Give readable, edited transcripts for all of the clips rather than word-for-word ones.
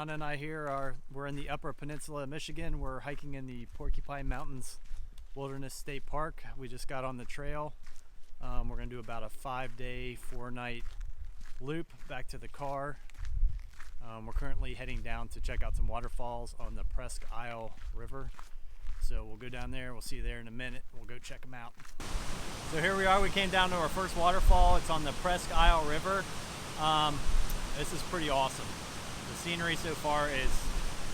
Donna and I here we're in the Upper Peninsula of Michigan. We're hiking in the Porcupine Mountains Wilderness State Park. We just got on the trail. We're gonna do about a 5-day, 4-night loop back to the car. We're currently heading down to check out some waterfalls on the Presque Isle River. So we'll go down there, we'll see you there in a minute. We'll go check them out. So here we are, we came down to our first waterfall. It's on the Presque Isle River. This is pretty awesome. The scenery so far is,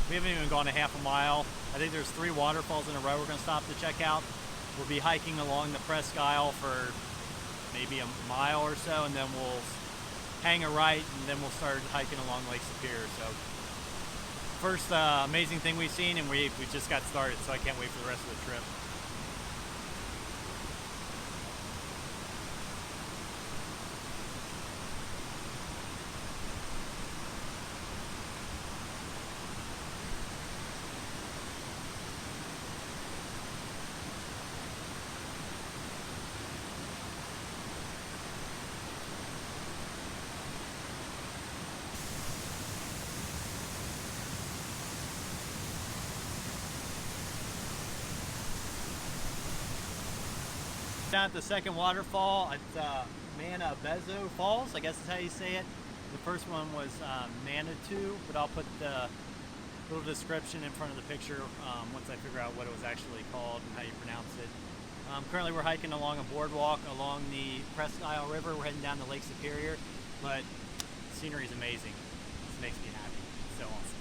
we haven't even gone a half a mile. I think there's 3 waterfalls in a row we're gonna stop to check out. We'll be hiking along the Presque Isle for maybe a mile or so, and then we'll hang a right, and then we'll start hiking along Lake Superior. So first amazing thing we've seen, and we just got started, so I can't wait for the rest of the trip. Down at the second waterfall, it's Pezoo Falls, I guess is how you say it. The first one was Manitou, but I'll put the little description in front of the picture once I figure out what it was actually called and how you pronounce it. Currently we're hiking along a boardwalk along the Presque Isle River. We're heading down to Lake Superior, but the scenery is amazing. This makes me happy. It's so awesome.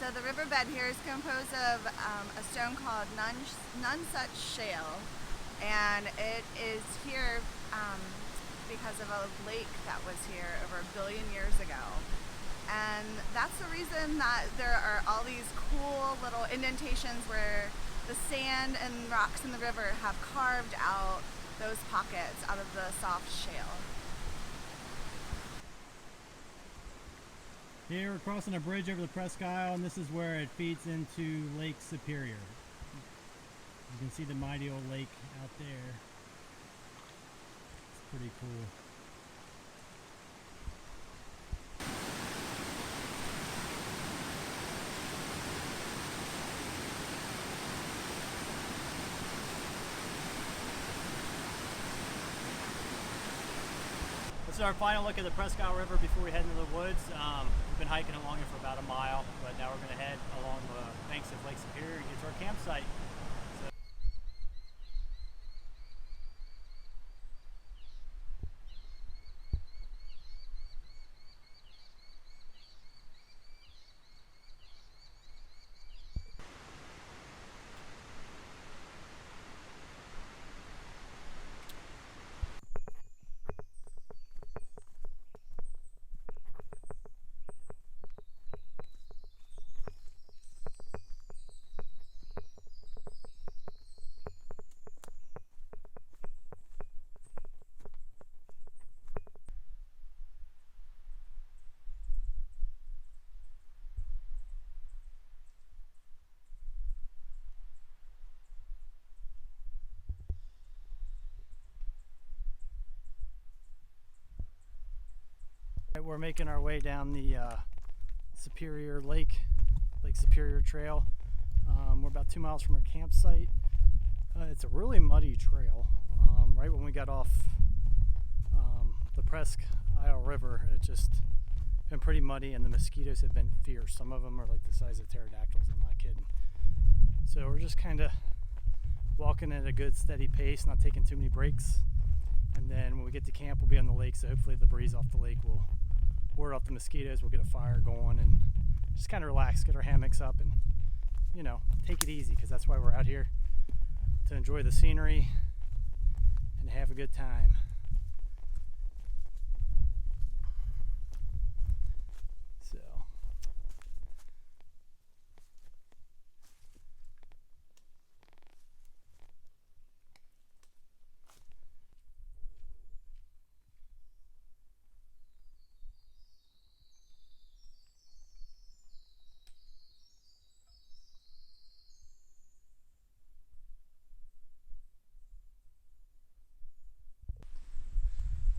So the riverbed here is composed of a stone called Nonsuch Shale, and it is here because of a lake that was here over 1 billion years ago. And that's the reason that there are all these cool little indentations where the sand and rocks in the river have carved out those pockets out of the soft shale. Here we're crossing a bridge over the Presque Isle, and this is where it feeds into Lake Superior. You can see the mighty old lake out there. It's pretty cool. This is our final look at the Presque Isle River before we head into the woods. We've been hiking along it for about a mile, but now we're going to head along the banks of Lake Superior and get to our campsite. We're making our way down the Superior Lake Superior Trail. We're about 2 miles from our campsite. It's a really muddy trail. Right when we got off the Presque Isle River, it's just been pretty muddy, and the mosquitos have been fierce. Some of them are like the size of pterodactyls, I'm not kidding. So we're just kind of walking at a good steady pace, not taking too many breaks. And then when we get to camp, we'll be on the lake, so hopefully the breeze off the lake will ward off the mosquitoes. We'll get a fire going and just kind of relax, get our hammocks up, and you know, take it easy, because that's why we're out here, to enjoy the scenery and have a good time. So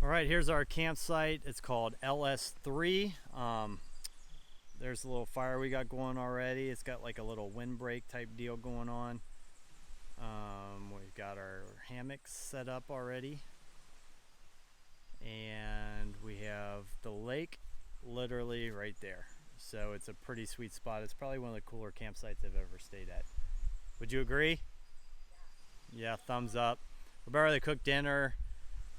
all right, here's our campsite. It's called LS3. There's a little fire we got going already. It's got like a little windbreak type deal going on. We've got our hammocks set up already. And we have the lake literally right there. So it's a pretty sweet spot. It's probably one of the cooler campsites I've ever stayed at. Would you agree? Yeah, thumbs up. We're about to cook dinner,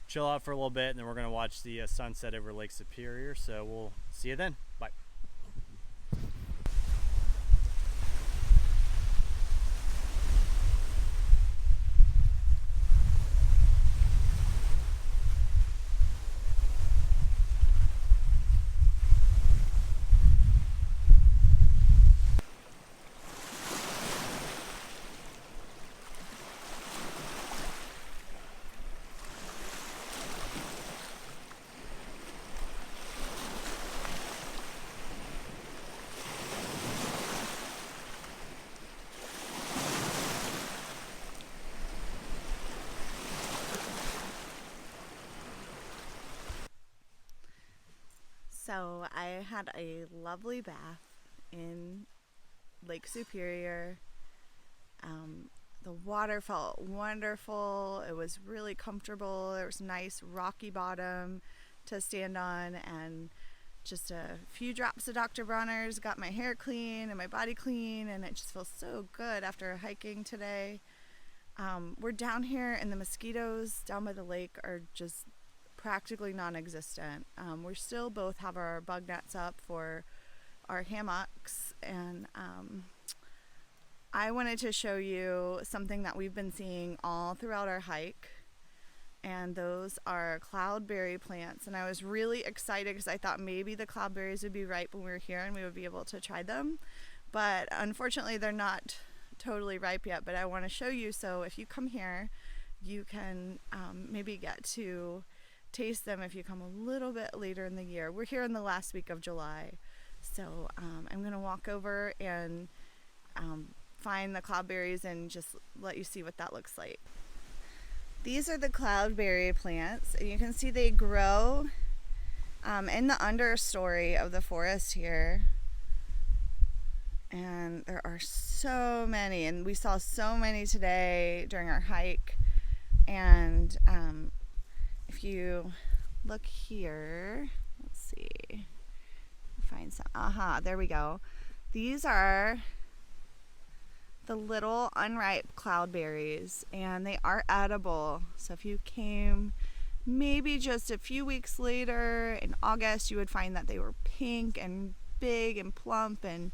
chill out for a little bit, and then we're going to watch the sunset over Lake Superior. So we'll see you then. Bye. So I had a lovely bath in Lake Superior. The waterfall, wonderful. It was really comfortable. There was a nice rocky bottom to stand on, and just a few drops of Dr. Bronner's got my hair clean and my body clean, and it just feels so good after hiking today. We're down here, and the mosquitoes down by the lake are just practically non-existent. We still both have our bug nets up for our hammocks, and I wanted to show you something that we've been seeing all throughout our hike, and those are cloudberry plants. And I was really excited because I thought maybe the cloudberries would be ripe when we were here and we would be able to try them, but unfortunately they're not totally ripe yet. But I want to show you, so if you come here you can maybe get to taste them if you come a little bit later in the year. We're here in the last week of July, so I'm gonna walk over and find the cloudberries and just let you see what that looks like. These are the cloudberry plants, and you can see they grow in the understory of the forest here, and there are so many, and we saw so many today during our hike. And if you look here, let's see, find some, there we go. These are the little unripe cloudberries, and they are edible. So if you came maybe just a few weeks later in August, you would find that they were pink and big and plump, and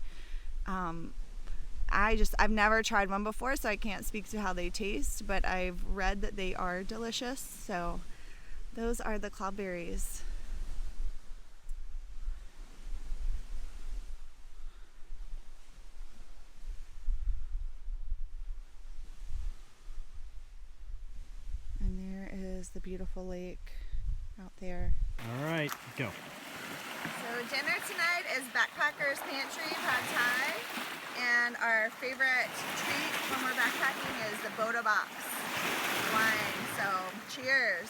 I've never tried one before, so I can't speak to how they taste, but I've read that they are delicious. So those are the cloudberries. And there is the beautiful lake out there. All right, go. So dinner tonight is Backpackers Pantry Pad Thai. And our favorite treat when we're backpacking is the Boda Box wine. So cheers.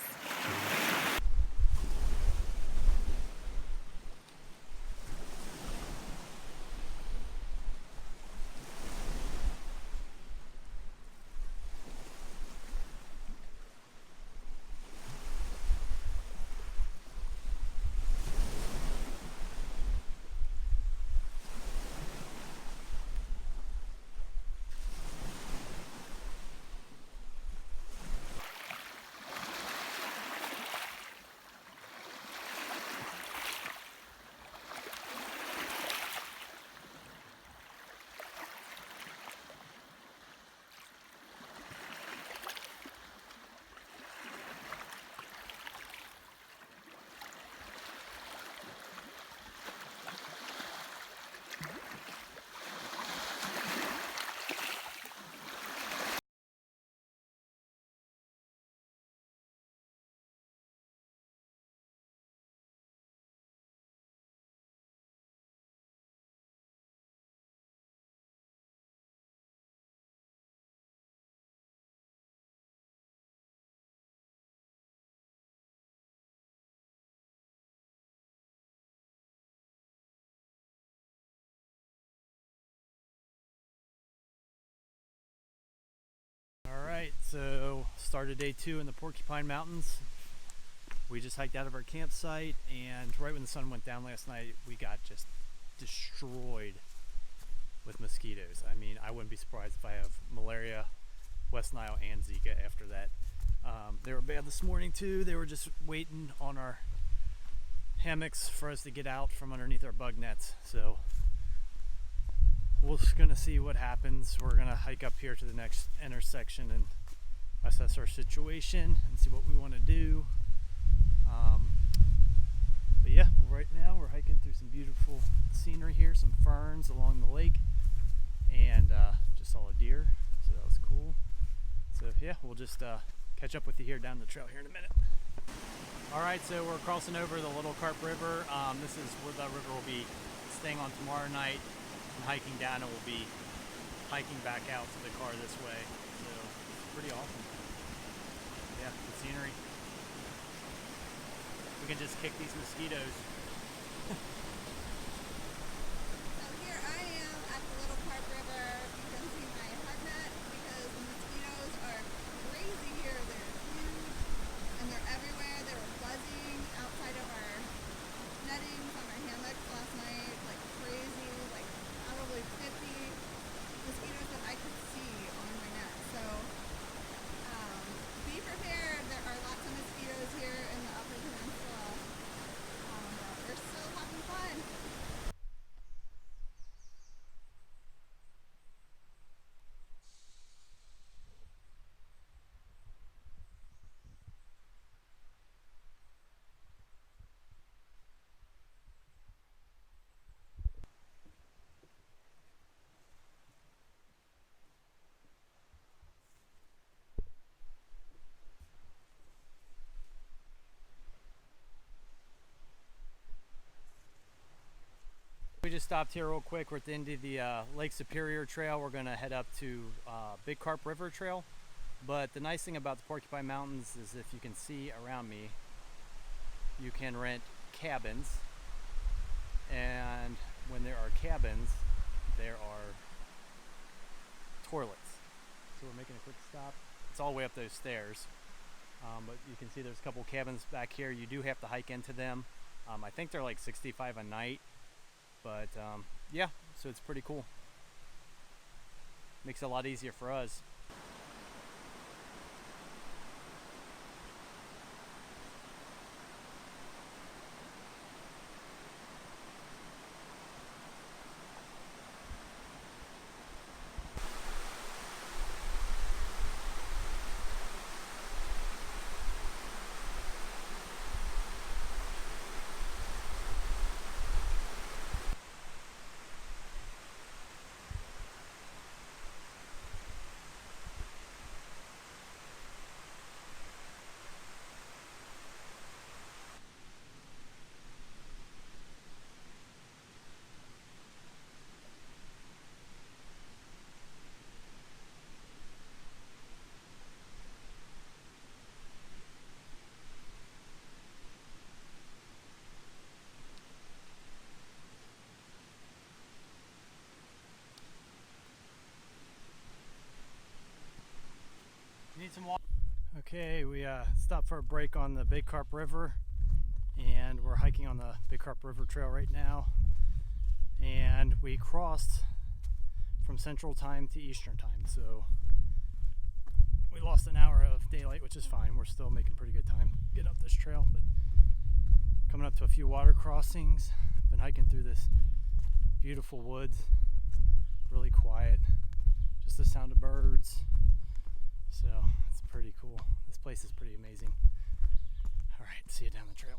started day 2 in the Porcupine Mountains. We just hiked out of our campsite, and right when the sun went down last night, we got just destroyed with mosquitoes. I mean, I wouldn't be surprised if I have malaria, West Nile, and Zika after that. They were bad this morning too. They were just waiting on our hammocks for us to get out from underneath our bug nets. So we're just gonna see what happens. We're gonna hike up here to the next intersection and assess our situation and see what we want to do. But yeah, right now we're hiking through some beautiful scenery here, some ferns along the lake, and just saw a deer, so that was cool. So yeah, we'll just catch up with you here down the trail here in a minute. All right, so we're crossing over the Little Carp River. This is where the river will be staying on tomorrow night, and hiking down, and we'll be hiking back out to the car this way. So it's pretty awesome. Yeah, the scenery. We can just kick these mosquitoes. So here I am at the Little Carp River. You can see my head net because the mosquitoes are crazy here. They're huge and they're everywhere. They were buzzing outside of our nettings on our hammocks last night like crazy, like probably 50 mosquitoes that I could see on my net. So be prepared. There are lots of mosquitoes here in the Upper Peninsula. We're still having fun. We just stopped here real quick. We're at the end of the Lake Superior Trail. We're gonna head up to Big Carp River Trail. But the nice thing about the Porcupine Mountains is, if you can see around me, you can rent cabins. And when there are cabins, there are toilets. So we're making a quick stop. It's all the way up those stairs. But you can see there's a couple cabins back here. You do have to hike into them. I think they're like $65 a night. But yeah, so it's pretty cool. Makes it a lot easier for us. Need some water. Okay, we stopped for a break on the Big Carp River, and we're hiking on the Big Carp River Trail right now. And we crossed from Central Time to Eastern Time, so we lost an hour of daylight, which is fine. We're still making pretty good time getting up this trail, but coming up to a few water crossings. Been hiking through this beautiful woods, really quiet, just the sound of birds. So it's pretty cool. This place is pretty amazing. All right, see you down the trail.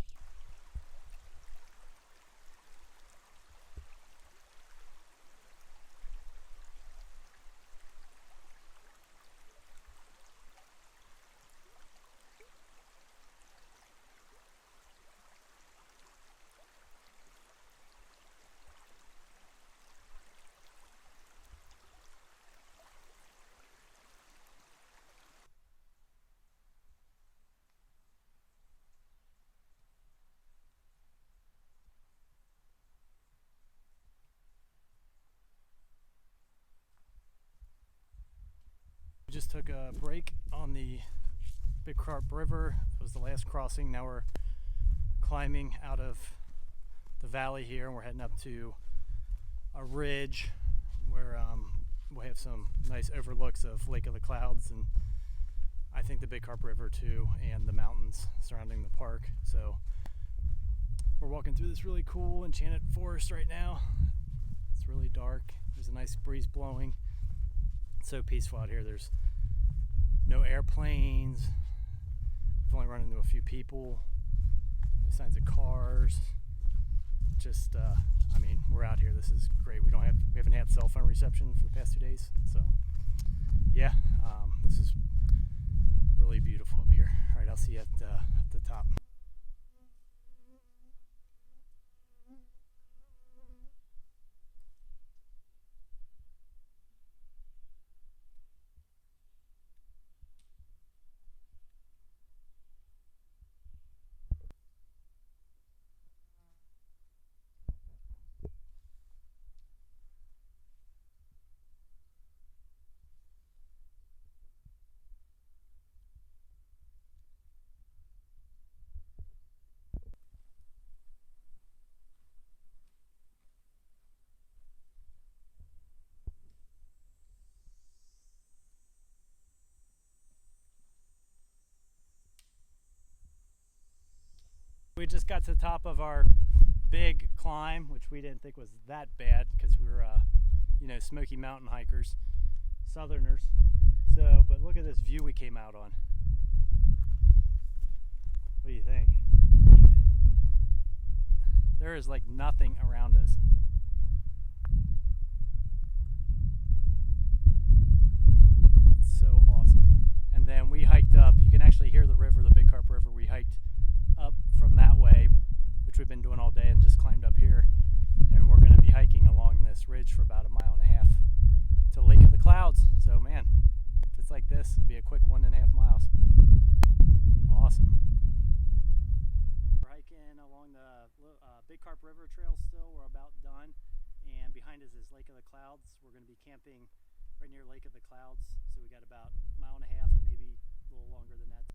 We just took a break on the Big Carp River. It was the last crossing. Now we're climbing out of the valley here, and we're heading up to a ridge where we have some nice overlooks of Lake of the Clouds, and I think the Big Carp River too, and the mountains surrounding the park. So we're walking through this really cool enchanted forest right now. It's really dark. There's a nice breeze blowing. It's so peaceful out here. There's no airplanes. We've only run into a few people. No signs of cars. Just, I mean, we're out here. This is great. We haven't had cell phone reception for the past 2 days. So, yeah, this is really beautiful up here. All right, I'll see you at the top. We just got to the top of our big climb, which we didn't think was that bad because we were, Smoky Mountain hikers, Southerners. So, but look at this view we came out on. What do you think? I mean, there is like nothing around us. It's so awesome. And then we hiked up. You can actually hear the river, the Big Carp River. We hiked up from that way, which we've been doing all day, and just climbed up here, and we're going to be hiking along this ridge for about 1.5 miles to Lake of the Clouds. So man, if it's like this, it'd be a quick 1.5 miles. Awesome. We're hiking along the Big Carp River trail still. We're about done, and behind us is Lake of the Clouds. We're going to be camping right near Lake of the Clouds, so we got about 1.5 miles, maybe a little longer than that.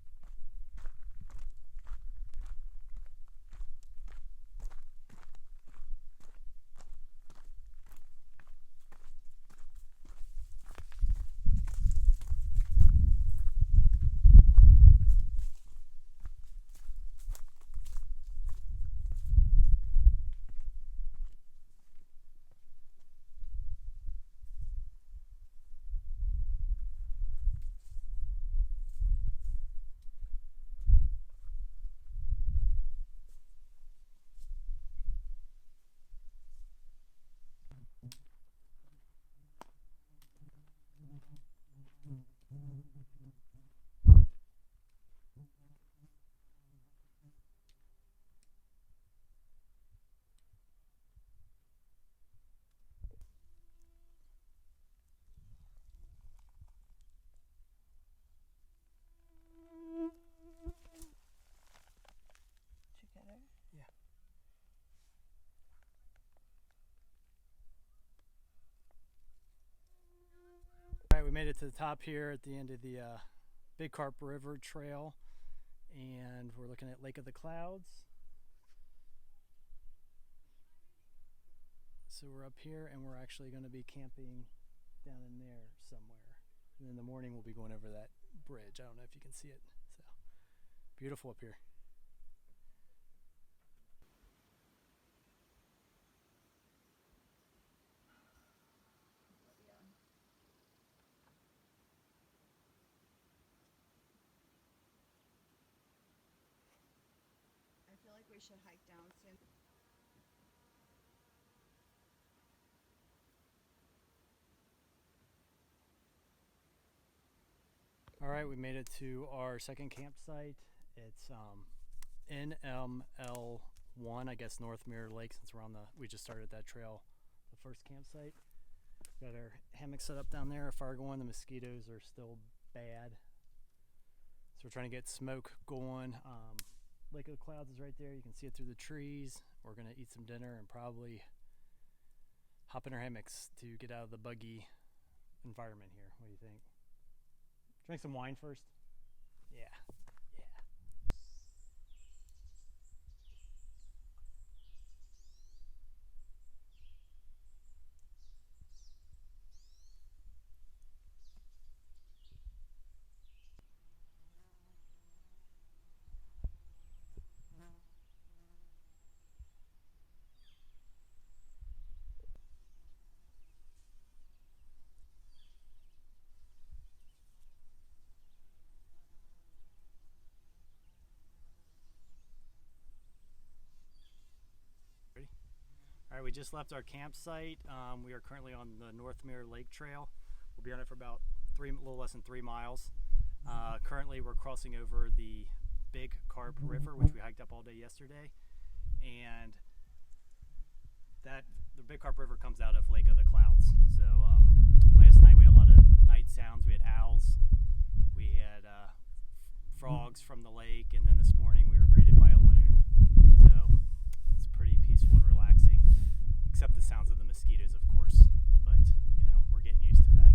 Yeah. All right, we made it to the top here at the end of the Big Carp River trail, and we're looking at Lake of the Clouds. So we're up here, and we're actually going to be camping down in there somewhere. And in the morning, we'll be going over that bridge. I don't know if you can see it. So beautiful up here. I feel like we should hike down soon. All right, we made it to our second campsite. It's NML1, I guess North Mirror Lake, since we just started that trail, the first campsite. Got our hammock set up down there, our fire going. The mosquitoes are still bad, so we're trying to get smoke going. Lake of the Clouds is right there. You can see it through the trees. We're gonna eat some dinner and probably hop in our hammocks to get out of the buggy environment here. What do you think? Drink some wine first. Yeah. Yeah. All right, we just left our campsite. We are currently on the North Mirror Lake Trail. We'll be on it for about a little less than 3 miles. Currently, we're crossing over the Big Carp River, which we hiked up all day yesterday, and the Big Carp River comes out of Lake of the Clouds. So last night we had a lot of night sounds. We had owls, we had frogs from the lake, and then this morning we were greeted by a loon. So it's pretty peaceful and relaxing, except the sounds of the mosquitoes, of course. But you know, we're getting used to that.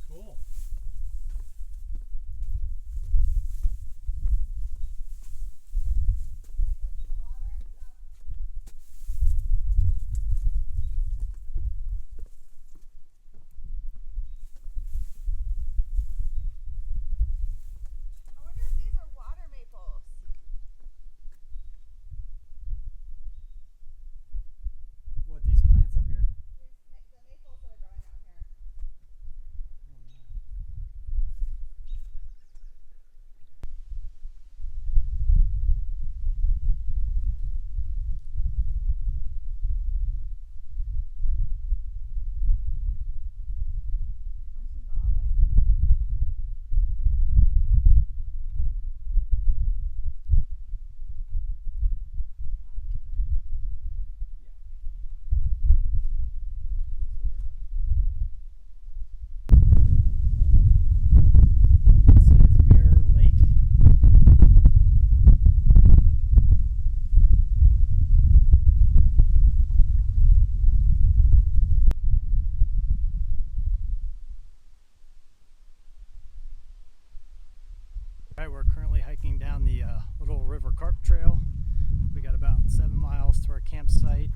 Cool. I wonder if these are water maples. What, these plants up here? The maples that are growing out here. This is all like This is Mirror Lake. All right, we're currently hiking down the Little River Carp Trail. We got about 7 miles to our campsite.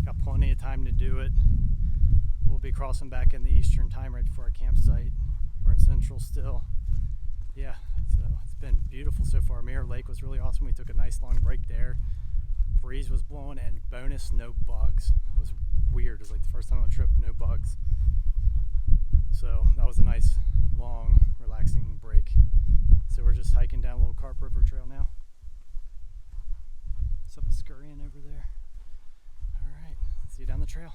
Got plenty of time to do it. We'll be crossing back in the Eastern time right before our campsite. We're in Central still. Yeah, so it's been beautiful so far. Mirror Lake was really awesome. We took a nice long break there. Breeze was blowing, and bonus, no bugs. It was weird. It was like the first time on a trip, no bugs. So that was a nice, long, relaxing break. So we're just hiking down Little Carp River Trail now. Something scurrying over there. All right, see you down the trail.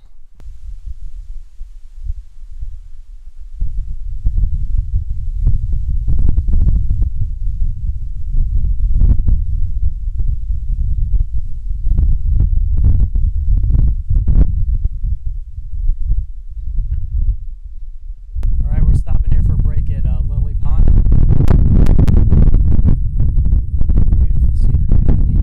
All right, we're stopping here for a break at Lily Pond. Beautiful scenery behind me.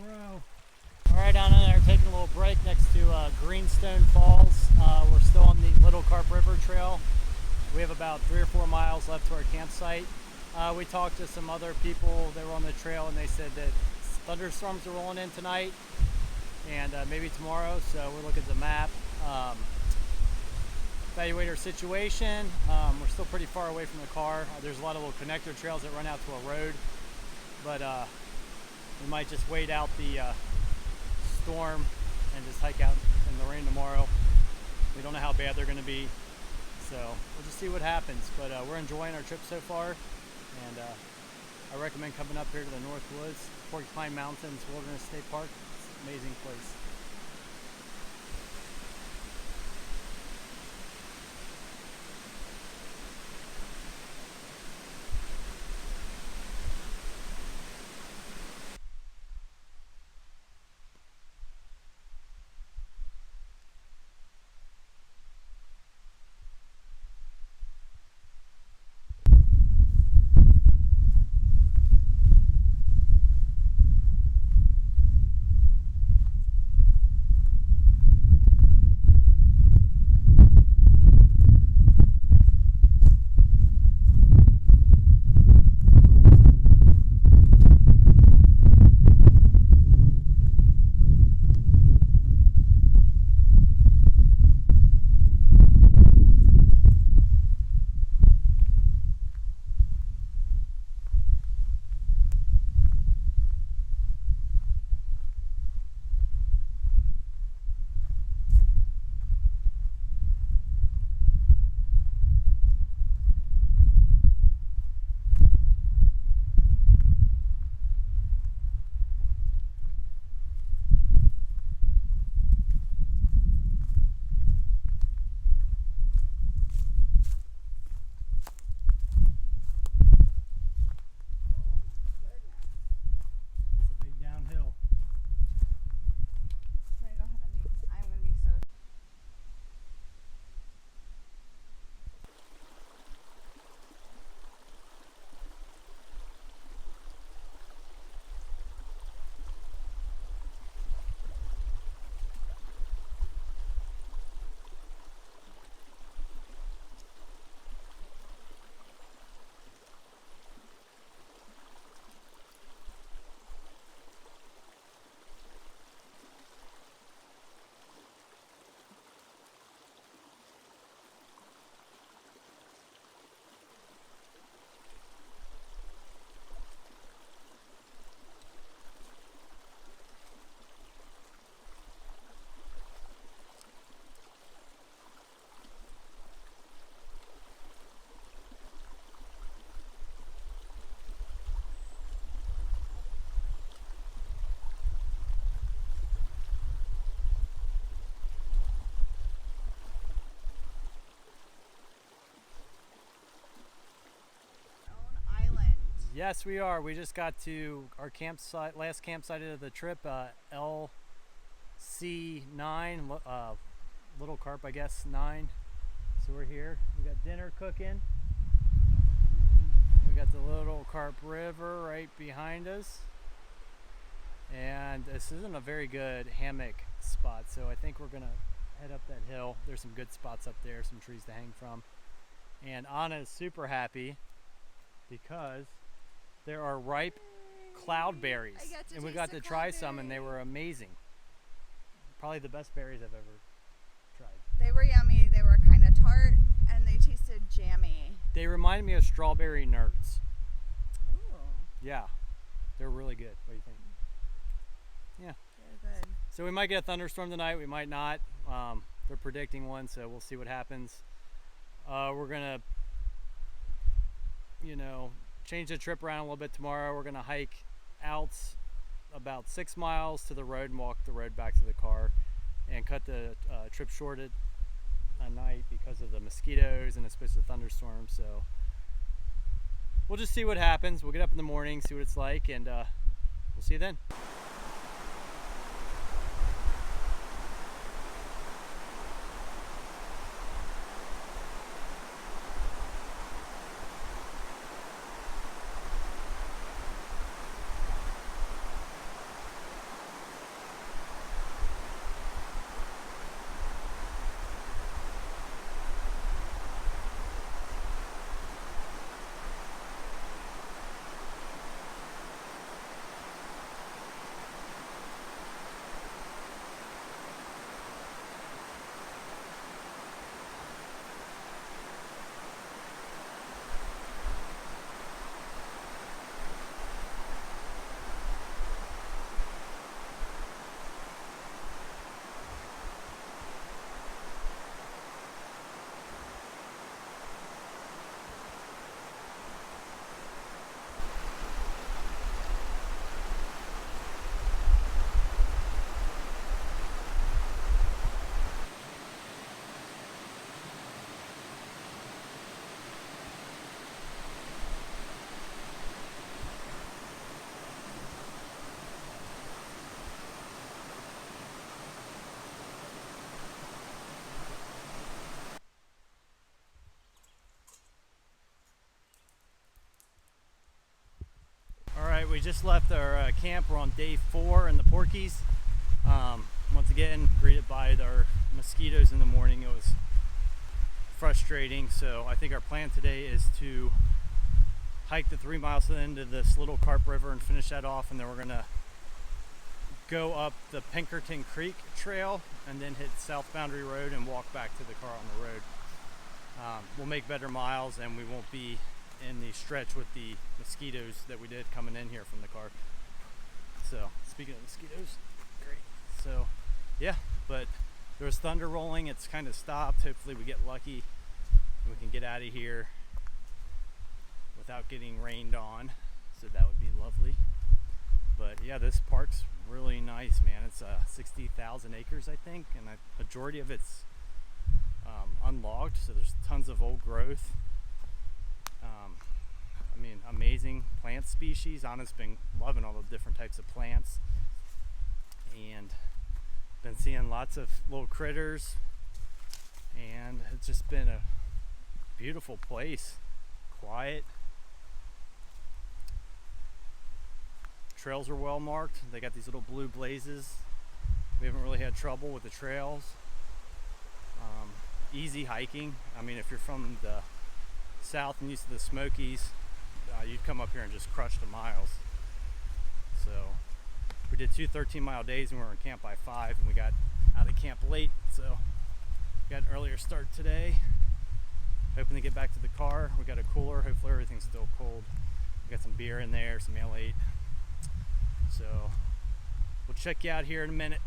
Bro. All right, down in there, taking a little break next to Greenstone Falls. We're still on the Little Carp River trail. We have about 3 or 4 miles left to our campsite. We talked to some other people that were on the trail, and they said that thunderstorms are rolling in tonight and maybe tomorrow. So we're looking at the map, evaluate our situation. We're still pretty far away from the car. There's a lot of little connector trails that run out to a road, but we might just wait out the storm and just hike out in the rain tomorrow. We don't know how bad they're going to be, so we'll just see what happens. But we're enjoying our trip so far, and I recommend coming up here to the North Woods, Porcupine Mountains Wilderness State Park. It's an amazing place. Yes, we are. We just got to our campsite, last campsite of the trip, LC9, Little Carp, I guess, 9. So we're here. We got dinner cooking. We got the Little Carp River right behind us. And this isn't a very good hammock spot, so I think we're going to head up that hill. There's some good spots up there, some trees to hang from. And Anna is super happy because there are ripe cloudberries, and we got to try some, and they were amazing. Probably the best berries I've ever tried. They were yummy. They were kind of tart, and they tasted jammy. They reminded me of strawberry nerds. Ooh. Yeah, they're really good. What do you think? Yeah. They're good. So we might get a thunderstorm tonight. We might not. They're predicting one, so we'll see what happens. We're gonna, change the trip around a little bit tomorrow. We're gonna hike out about 6 miles to the road and walk the road back to the car, and cut the trip short at night because of the mosquitoes and especially the thunderstorms. So we'll just see what happens. We'll get up in the morning, see what it's like, and we'll see you then. we just left our camp. We're on day 4 in the Porkies. Once again, greeted by our mosquitoes in the morning. It was frustrating, so I think our plan today is to hike the 3 miles to the end of this Little Carp River and finish that off, and then we're gonna go up the Pinkerton Creek Trail and then hit South Boundary Road and walk back to the car on the road. We'll make better miles and we won't be in the stretch with the mosquitoes that we did coming in here from the car. So speaking of mosquitoes, great. So yeah, but there was thunder rolling. It's kind of stopped. Hopefully we get lucky and we can get out of here without getting rained on. So that would be lovely. But yeah, this park's really nice, man. It's 60,000 acres, I think, and the majority of it's unlogged, so there's tons of old growth. I mean, amazing plant species. Anna's been loving all the different types of plants, and been seeing lots of little critters, and it's just been a beautiful place. Quiet. Trails are well marked. They got these little blue blazes. We haven't really had trouble with the trails. Easy hiking. I mean, if you're from the south and used to the Smokies, you'd come up here and just crush the miles. So we did 2 13-mile days and we were in camp by 5, and we got out of camp late, so we got an earlier start today. Hoping to get back to the car. We got a cooler. Hopefully everything's still cold. We got some beer in there, some ale 8. So we'll check you out here in a minute.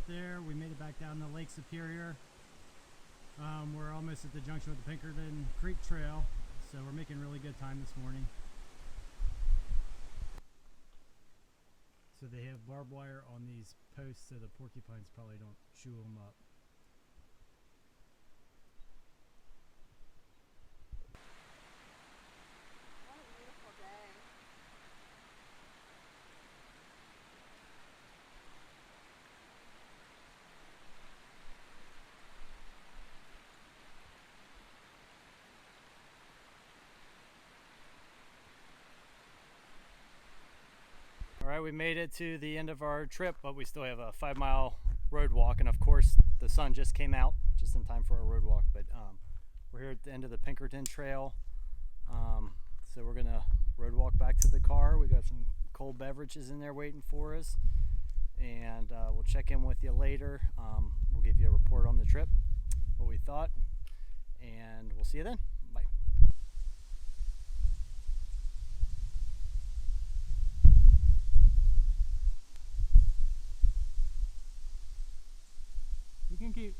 There, we made it back down to Lake Superior. We're almost at the junction with the Pinkerton Creek Trail, so we're making really good time this morning. So they have barbed wire on these posts so the porcupines probably don't chew them up. What a beautiful day. Alright, we made it to the end of our trip, but we still have a 5-mile road walk, and of course the sun just came out just in time for our road walk. But we're here at the end of the Pinkerton Trail, so we're gonna road walk back to the car. We got some cold beverages in there waiting for us, and we'll check in with you later. We'll give you a report on the trip, what we thought, and we'll see you then. Bye. You can keep